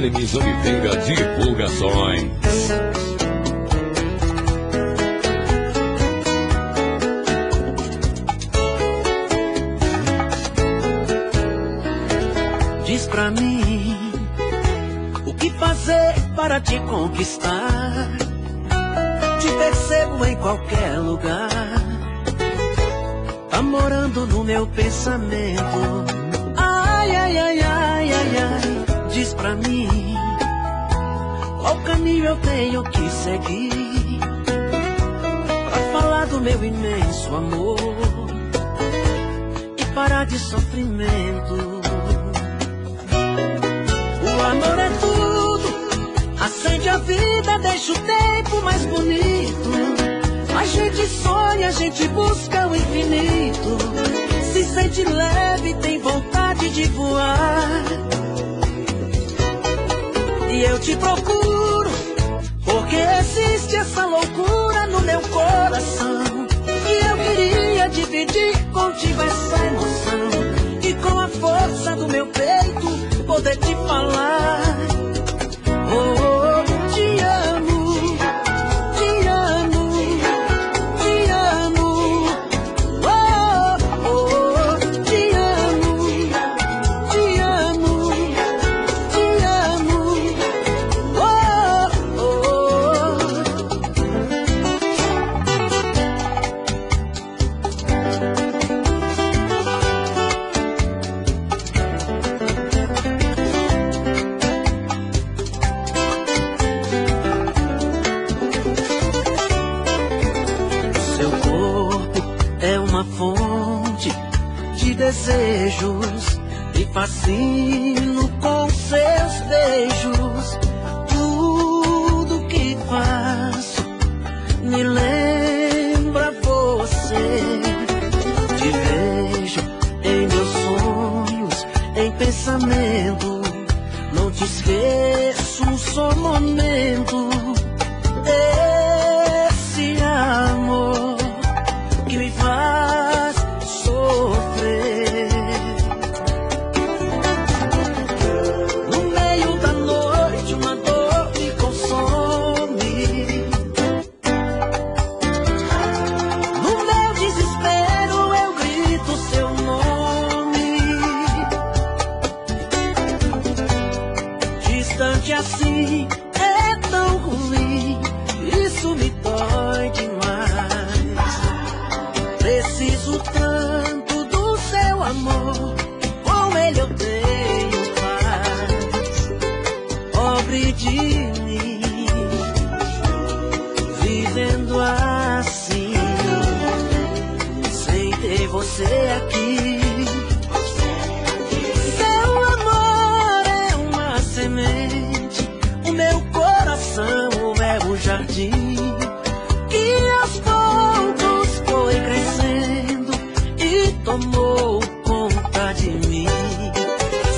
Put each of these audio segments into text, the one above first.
Emissão e Tenga Divulgações. Diz pra mim o que fazer para te conquistar. Te percebo em qualquer lugar, tá morando no meu pensamento. Ai, ai, ai, ai, ai, ai. Diz pra mim qual caminho eu tenho que seguir pra falar do meu imenso amor e parar de sofrimento. O amor é tudo, acende a vida, deixa o tempo mais bonito. A gente sonha, a gente busca o infinito, se sente leve, tem vontade de voar. E eu te procuro, porque existe essa loucura no meu coração. E eu queria dividir contigo essa emoção, e com a força do meu peito poder te falar. Oh, oh, te amo, te amo, te amo. Oh, oh, te amo, te amo, te amo. Oh, oh. Seu corpo é uma fonte de desejos, me fascino com seus beijos. Tudo que faço me lembra você. Te vejo em meus sonhos, em pensamento. Não te esqueço um só momento. Esse amor que me faz sofrer. No meio da noite uma dor me consome. No meu desespero eu grito seu nome. Distante assim é tão ruim, isso me dói demais. Preciso tanto do seu amor, com ele eu tenho paz. Pobre de mim, vivendo assim, sem ter você aqui. Seu amor é uma semente, o meu coração é o jardim que aos poucos foi crescendo e tomou conta de mim.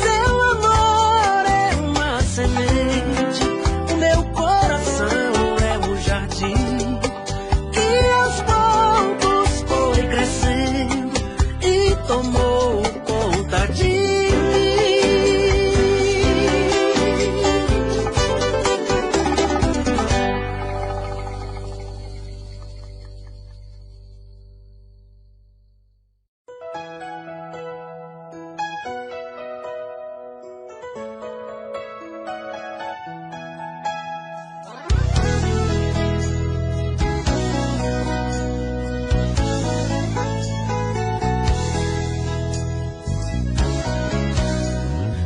Seu amor é uma semente, o meu coração é o jardim que aos poucos foi crescendo e tomou conta de mim.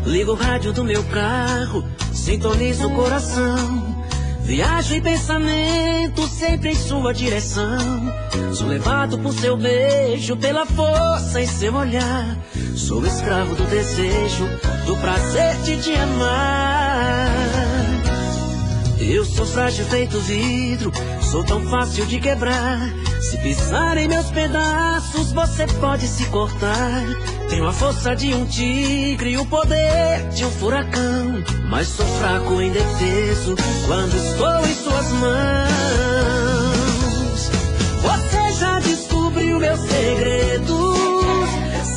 Ligo o rádio do meu carro, sintonizo o coração. Viajo em pensamento, sempre em sua direção. Sou levado por seu beijo, pela força em seu olhar. Sou escravo do desejo, do prazer de te amar. Eu sou frágil feito vidro, sou tão fácil de quebrar. Se pisar em meus pedaços, você pode se cortar. Tenho a força de um tigre e o poder de um furacão, mas sou fraco e indefeso quando estou em suas mãos. Você já descobriu meus segredos,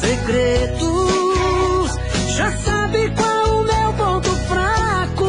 segredos. Já sabe qual o meu ponto fraco.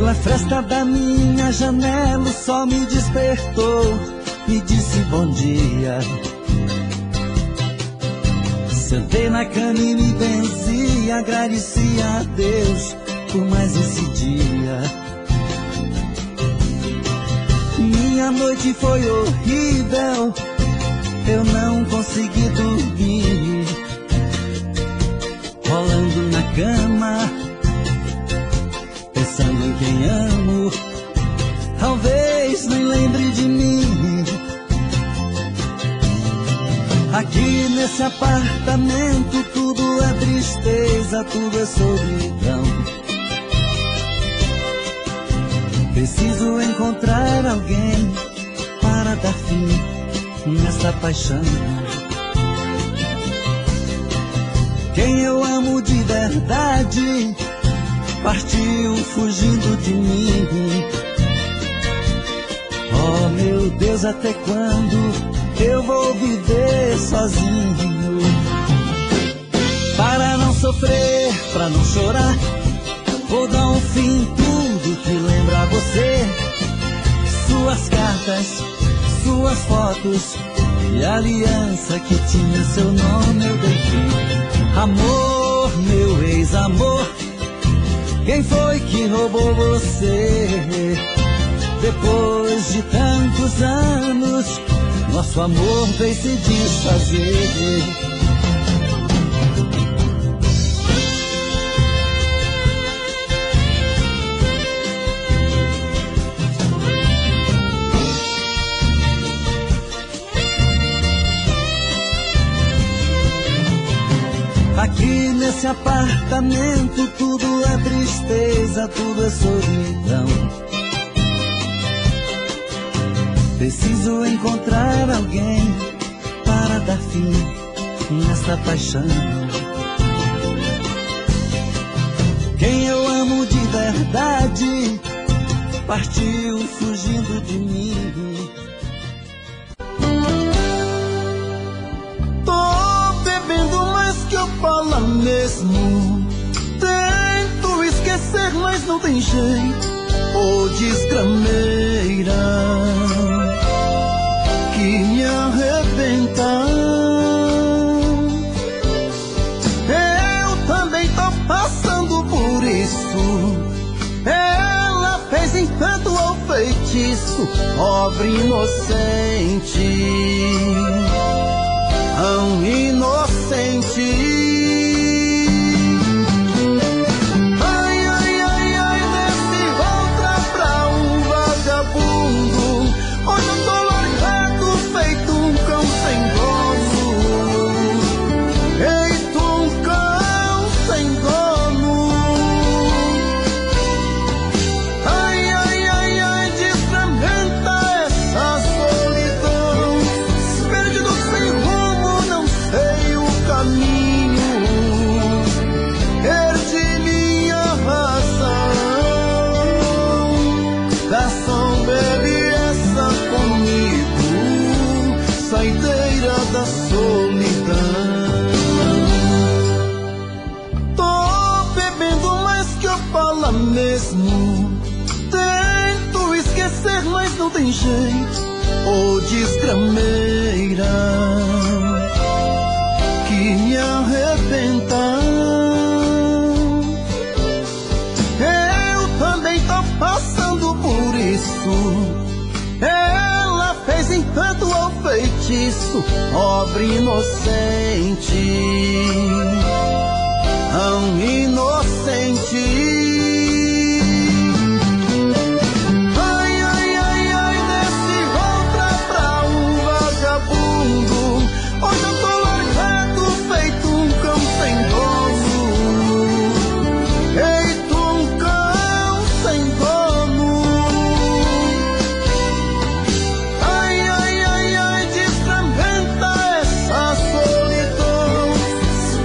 Pela fresta da minha janela o sol me despertou, me disse bom dia. Sentei na cama e me benzi, agradeci a Deus por mais esse dia. Minha noite foi horrível, eu não consegui dormir, rolando na cama, pensando em quem amo, talvez nem lembre de mim. Aqui nesse apartamento tudo é tristeza, tudo é solidão. Preciso encontrar alguém para dar fim nessa paixão. Quem eu amo de verdade partiu fugindo de mim. Oh meu Deus, até quando eu vou viver sozinho? Para não sofrer, pra não chorar, vou dar um fim em tudo que lembra você. Suas cartas, suas fotos e a aliança que tinha seu nome eu dei fim. Amor, meu ex-amor, quem foi que roubou você? Depois de tantos anos, nosso amor veio se desfazer. Aqui nesse apartamento tudo é tristeza, tudo é solidão. Preciso encontrar alguém para dar fim nessa paixão. Quem eu amo de verdade partiu fugindo de mim. Tô bebendo mais que eu falo mesmo. Tento esquecer, mas não tem jeito. Ô desgrameira que me arrebenta. Eu também tô passando por isso. Ela fez encanto ou feitiço, pobre inocente, tão inocente. Hoje eu tô largado, feito um cão sem dono. Feito um cão sem dono. Ai, ai, ai, ai, desfragmenta essa solidão. Perdido sem rumo, não sei o caminho. Perdi minha razão. Garçom, bebe comigo, saideira da solidão. Tô bebendo mais que eu falo mesmo. Tento esquecer, mas não tem jeito. Ô desgrameira que me arrebenta. Eu também tô passando por isso. Ela fez encanto ou feitiço, pobre inocente, tão inocente. Ai, ai, ai, ai, desse outra pra um vagabundo. Hoje eu tô largado, feito um cão sem dono. Feito um cão sem dono.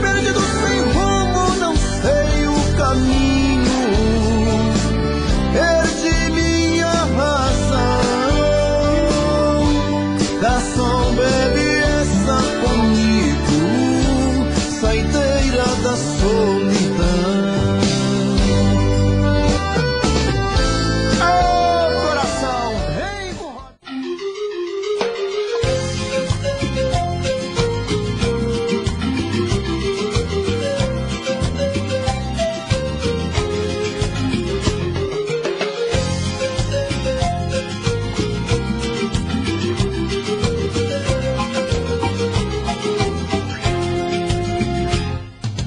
Perdido sem rumo, não sei o caminho.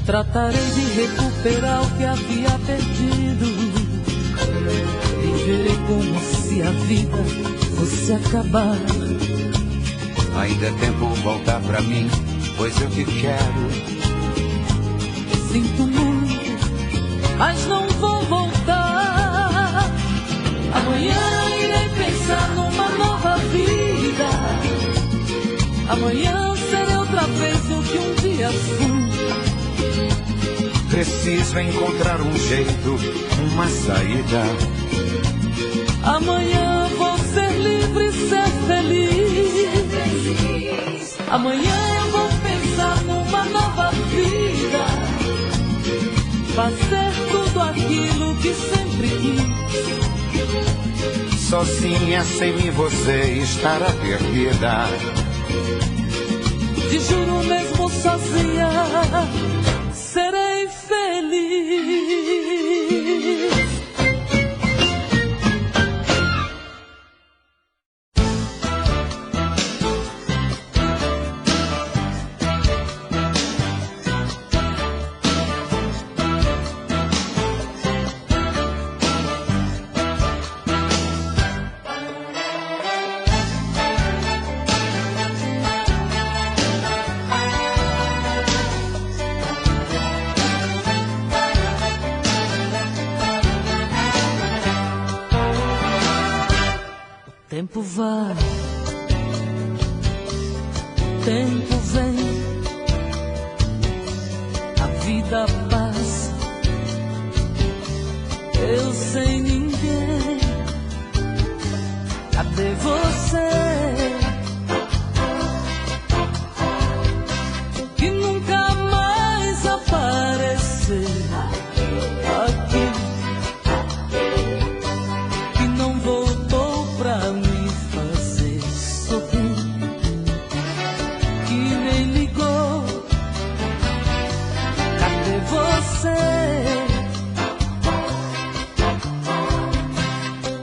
Tratarei de recuperar o que havia perdido. Viverei como se a vida fosse acabar. Ainda é tempo voltar pra mim, pois eu te quero. Sinto muito, mas não vou voltar. Amanhã irei pensar numa nova vida. Amanhã serei outra vez o que um dia fui. Preciso encontrar um jeito, uma saída. Amanhã vou ser livre e ser feliz. Amanhã eu vou pensar numa nova vida. Fazer tudo aquilo que sempre quis. Sozinha, sem mim, você estará perdida. Te juro mesmo sozinha, serei feliz. O tempo vai, o tempo vem, a vida passa, eu sem ninguém. Cadê você? Que nunca mais apareceu aqui, que não voltou pra me fazer sorrir, que nem ligou. Cadê você?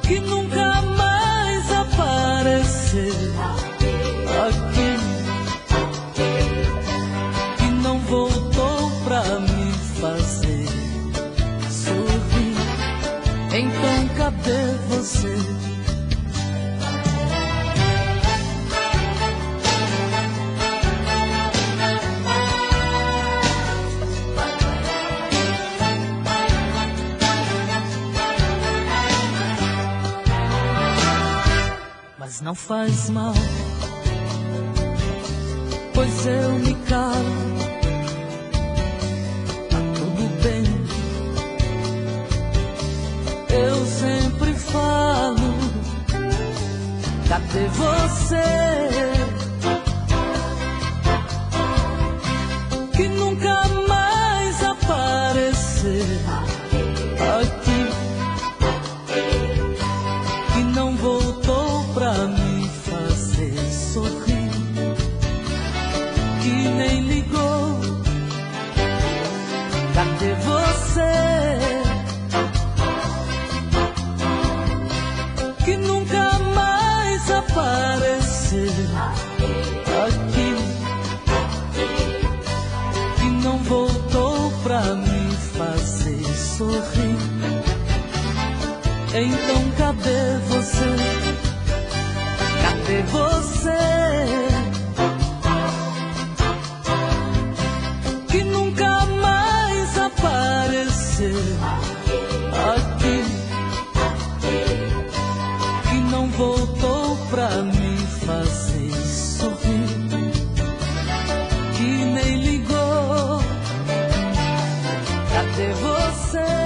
Que nunca mais apareceu aqui, que não voltou pra me fazer sorrir. Então cadê você? Mas não faz mal, pois eu me calo. Tá tudo bem, eu sempre falo. Cadê você? Que nunca mais apareceu aqui, que não voltou pra me fazer sorrir, que nem ligou. Cadê você? Que nunca mais apareceu aqui, que não voltou pra me fazer sorrir. Então cadê você? Cadê você? Que nunca mais apareceu aqui, que não voltou pra me fazer sorrir, que nem ligou. Cadê você?